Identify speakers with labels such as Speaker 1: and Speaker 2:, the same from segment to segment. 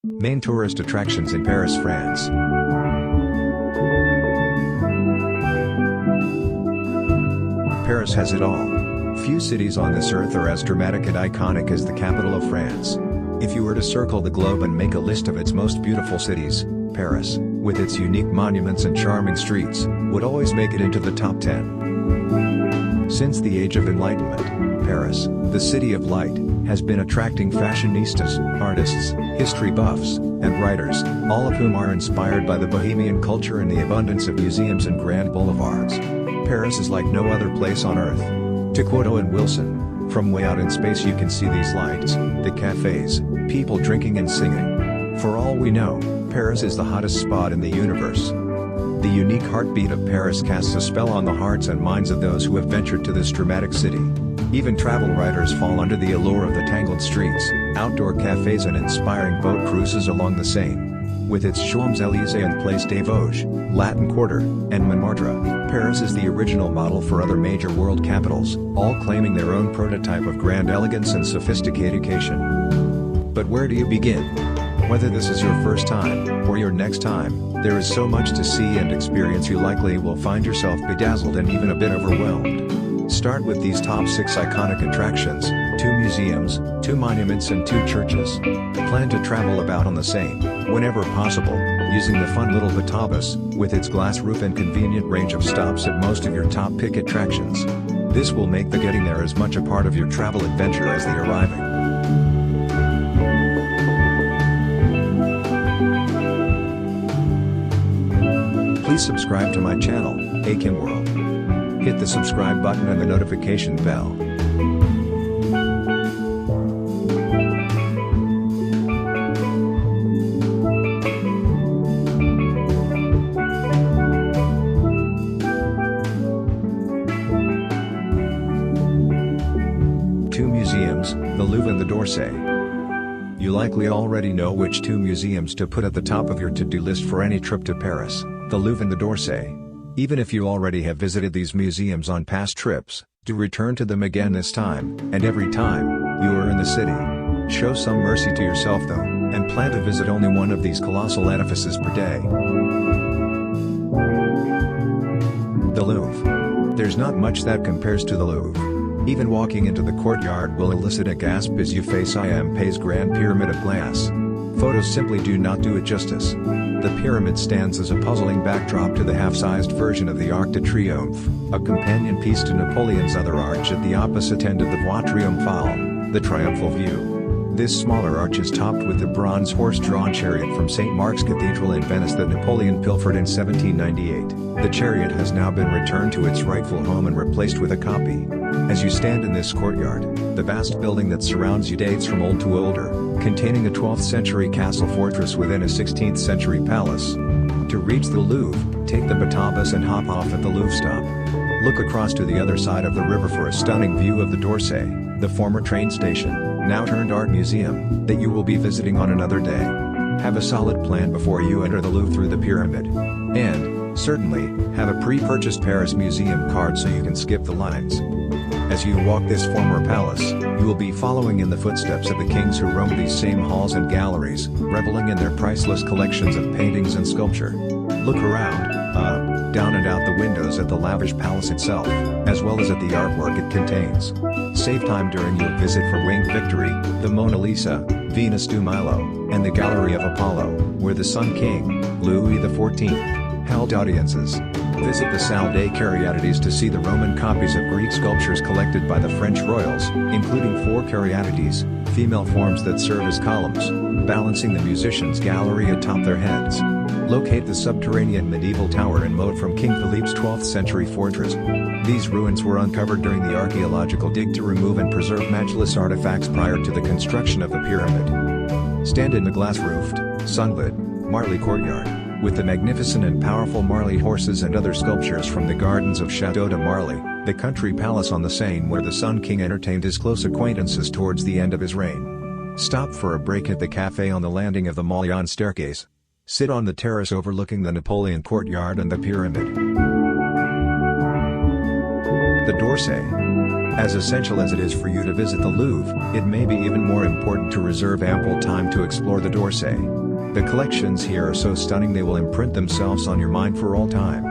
Speaker 1: Main tourist attractions in Paris, France. Paris has it all. Few cities on this earth are as dramatic and iconic as the capital of France. If you were to circle the globe and make a list of its most beautiful cities, Paris, with its unique monuments and charming streets, would always make it into the top 10. Since the Age of Enlightenment, Paris, the city of light, has been attracting fashionistas, artists, history buffs, and writers, all of whom are inspired by the bohemian culture and the abundance of museums and grand boulevards. Paris is like no other place on earth. To quote Owen Wilson, "From way out in space you can see these lights, the cafes, people drinking and singing. For all we know, Paris is the hottest spot in the universe." The unique heartbeat of Paris casts a spell on the hearts and minds of those who have ventured to this dramatic city. Even travel writers fall under the allure of the tangled streets, outdoor cafes and inspiring boat cruises along the Seine. With its Champs-Élysées and Place des Vosges, Latin Quarter, and Montmartre, Paris is the original model for other major world capitals, all claiming their own prototype of grand elegance and sophistication. But where do you begin? Whether this is your first time, or your next time, there is so much to see and experience you likely will find yourself bedazzled and even a bit overwhelmed. Start with these top 6 iconic attractions, 2 museums, 2 monuments and 2 churches. Plan to travel about on the Seine, whenever possible, using the fun little Batobus, with its glass roof and convenient range of stops at most of your top pick attractions. This will make the getting there as much a part of your travel adventure as the arriving. Please subscribe to my channel, Ekim World. Hit the subscribe button and the notification bell. Two museums, the Louvre and the d'Orsay. You likely already know which 2 museums to put at the top of your to-do list for any trip to Paris, the Louvre and the d'Orsay. Even if you already have visited these museums on past trips, do return to them again this time, and every time you are in the city. Show some mercy to yourself though, and plan to visit only one of these colossal edifices per day. The Louvre. There's not much that compares to the Louvre. Even walking into the courtyard will elicit a gasp as you face Eiffel Grand Pyramid of glass. Photos simply do not do it justice. The pyramid stands as a puzzling backdrop to the half-sized version of the Arc de Triomphe, a companion piece to Napoleon's other arch at the opposite end of the Voie Triomphale, the triumphal view. This smaller arch is topped with the bronze horse-drawn chariot from St. Mark's Cathedral in Venice that Napoleon pilfered in 1798. The chariot has now been returned to its rightful home and replaced with a copy. As you stand in this courtyard, the vast building that surrounds you dates from old to older, containing a 12th century castle fortress within a 16th century palace. To reach the Louvre, take the Batobus and hop off at the Louvre stop. Look across to the other side of the river for a stunning view of the d'Orsay, the former train station, now turned art museum, that you will be visiting on another day. Have a solid plan before you enter the Louvre through the pyramid. And, certainly, have a pre-purchased Paris museum card so you can skip the lines. As you walk this former palace, you will be following in the footsteps of the kings who roamed these same halls and galleries, reveling in their priceless collections of paintings and sculpture. Look around, up, down and out the windows at the lavish palace itself, as well as at the artwork it contains. Save time during your visit for Winged Victory, the Mona Lisa, Venus de Milo, and the Gallery of Apollo, where the Sun King, Louis XIV, held audiences. Visit the Salle des Caryatides to see the Roman copies of Greek sculptures collected by the French royals, including 4 caryatides, female forms that serve as columns, balancing the musicians' gallery atop their heads. Locate the subterranean medieval tower and moat from King Philippe's 12th century fortress. These ruins were uncovered during the archaeological dig to remove and preserve matchless artifacts prior to the construction of the pyramid. Stand in the glass-roofed, sunlit, Marly courtyard, with the magnificent and powerful Marly horses and other sculptures from the gardens of Château de Marly, the country palace on the Seine where the Sun King entertained his close acquaintances towards the end of his reign. Stop for a break at the cafe on the landing of the Molion staircase. Sit on the terrace overlooking the Napoleon courtyard and the pyramid. The d'Orsay. As essential as it is for you to visit the Louvre, it may be even more important to reserve ample time to explore the Orsay. The collections here are so stunning they will imprint themselves on your mind for all time.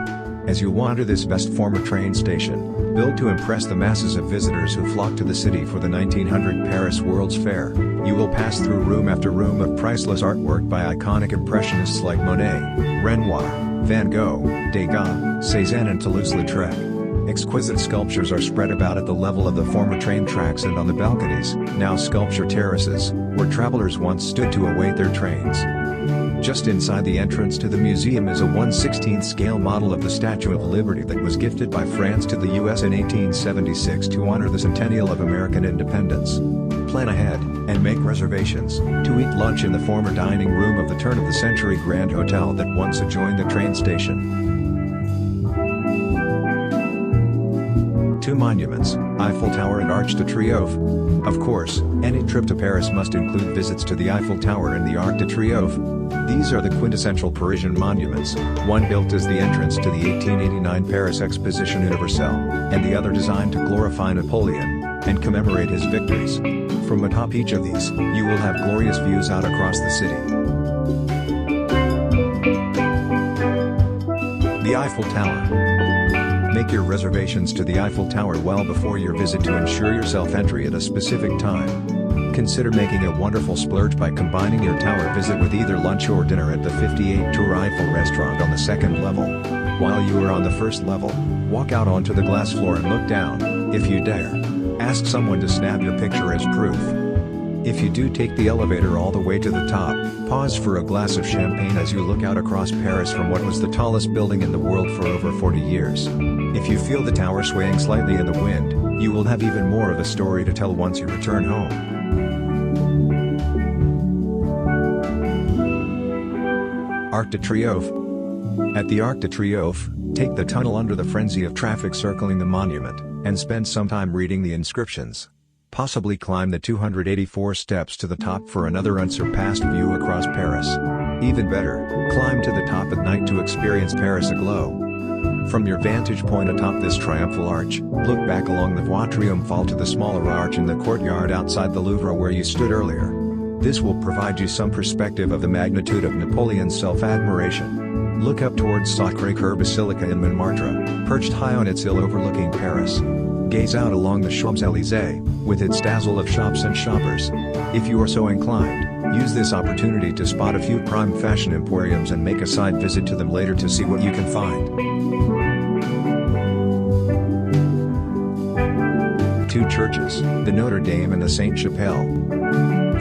Speaker 1: As you wander this vast former train station, built to impress the masses of visitors who flock to the city for the 1900 Paris World's Fair, you will pass through room after room of priceless artwork by iconic impressionists like Monet, Renoir, Van Gogh, Degas, Cézanne and Toulouse-Lautrec. Exquisite sculptures are spread about at the level of the former train tracks and on the balconies, now sculpture terraces, where travelers once stood to await their trains. Just inside the entrance to the museum is a 1/16th scale model of the Statue of Liberty that was gifted by France to the US in 1876 to honor the centennial of American independence. Plan ahead, and make reservations, to eat lunch in the former dining room of the turn-of-the-century Grand Hotel that once adjoined the train station. Two monuments, Eiffel Tower and Arc de Triomphe. Of course, any trip to Paris must include visits to the Eiffel Tower and the Arc de Triomphe. These are the quintessential Parisian monuments, one built as the entrance to the 1889 Paris Exposition Universelle, and the other designed to glorify Napoleon, and commemorate his victories. From atop each of these, you will have glorious views out across the city. The Eiffel Tower. Make your reservations to the Eiffel Tower well before your visit to ensure yourself entry at a specific time. Consider making a wonderful splurge by combining your tower visit with either lunch or dinner at the 58 Tour Eiffel restaurant on the second level. While you are on the first level, walk out onto the glass floor and look down, if you dare. Ask someone to snap your picture as proof. If you do take the elevator all the way to the top, pause for a glass of champagne as you look out across Paris from what was the tallest building in the world for over 40 years. If you feel the tower swaying slightly in the wind, you will have even more of a story to tell once you return home. Arc de Triomphe. At the Arc de Triomphe, take the tunnel under the frenzy of traffic circling the monument, and spend some time reading the inscriptions. Possibly climb the 284 steps to the top for another unsurpassed view across Paris. Even better, climb to the top at night to experience Paris aglow. From your vantage point atop this triumphal arch, look back along the Voie Triomphale to the smaller arch in the courtyard outside the Louvre where you stood earlier. This will provide you some perspective of the magnitude of Napoleon's self-admiration. Look up towards Sacré-Cœur Basilica in Montmartre, perched high on its hill overlooking Paris. Gaze out along the Champs-Élysées, with its dazzle of shops and shoppers. If you are so inclined, use this opportunity to spot a few prime fashion emporiums and make a side visit to them later to see what you can find. Two churches, the Notre Dame and the Saint-Chapelle.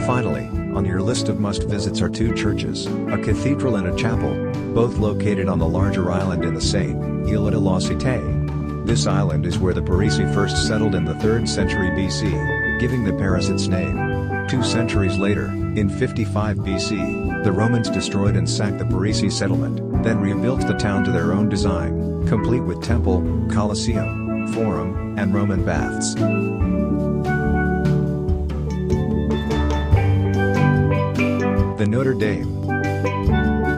Speaker 1: Finally, on your list of must-visits are two churches, a cathedral and a chapel, both located on the larger island in the Seine, Île de la Cité. This island is where the Parisi first settled in the 3rd century BC, giving the Paris its name. 2 centuries later, in 55 BC, the Romans destroyed and sacked the Parisi settlement, then rebuilt the town to their own design, complete with temple, Colosseum, Forum, and Roman baths. The Notre Dame.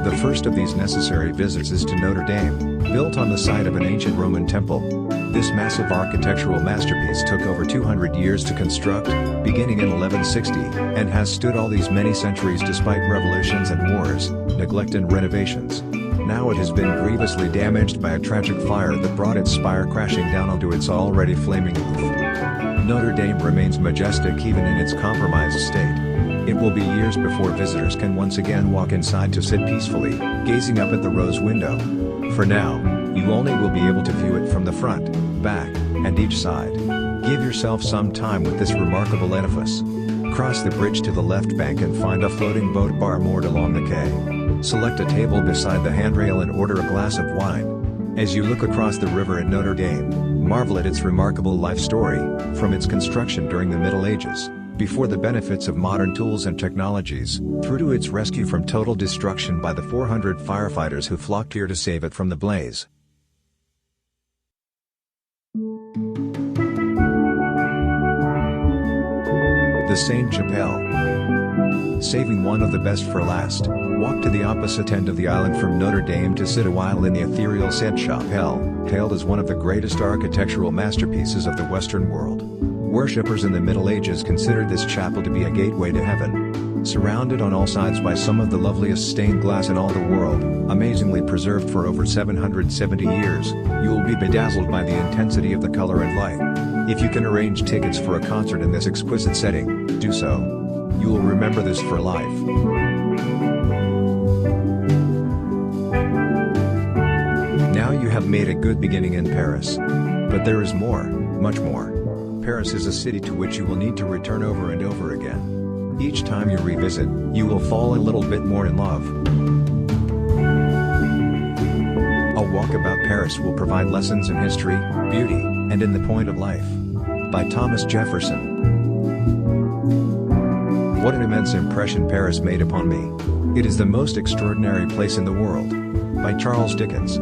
Speaker 1: The first of these necessary visits is to Notre Dame, built on the site of an ancient Roman temple. This massive architectural masterpiece took over 200 years to construct, beginning in 1160, and has stood all these many centuries despite revolutions and wars, neglect and renovations. Now it has been grievously damaged by a tragic fire that brought its spire crashing down onto its already flaming roof. Notre Dame remains majestic even in its compromised state. It will be years before visitors can once again walk inside to sit peacefully, gazing up at the rose window. For now, you only will be able to view it from the front, back, and each side. Give yourself some time with this remarkable edifice. Cross the bridge to the left bank and find a floating boat bar moored along the quay. Select a table beside the handrail and order a glass of wine. As you look across the river at Notre Dame, marvel at its remarkable life story, from its construction during the Middle Ages, before the benefits of modern tools and technologies, through to its rescue from total destruction by the 400 firefighters who flocked here to save it from the blaze. The Saint-Chapelle. Saving one of the best for last, walk to the opposite end of the island from Notre Dame to sit a while in the ethereal Saint-Chapelle, hailed as one of the greatest architectural masterpieces of the Western world. Worshippers in the Middle Ages considered this chapel to be a gateway to heaven. Surrounded on all sides by some of the loveliest stained glass in all the world, amazingly preserved for over 770 years, you will be bedazzled by the intensity of the color and light. If you can arrange tickets for a concert in this exquisite setting, do so. You will remember this for life. Now you have made a good beginning in Paris. But there is more, much more. Paris is a city to which you will need to return over and over again. Each time you revisit, you will fall a little bit more in love. A walk about Paris will provide lessons in history, beauty, and in the point of life. By Thomas Jefferson. What an immense impression Paris made upon me. It is the most extraordinary place in the world. By Charles Dickens.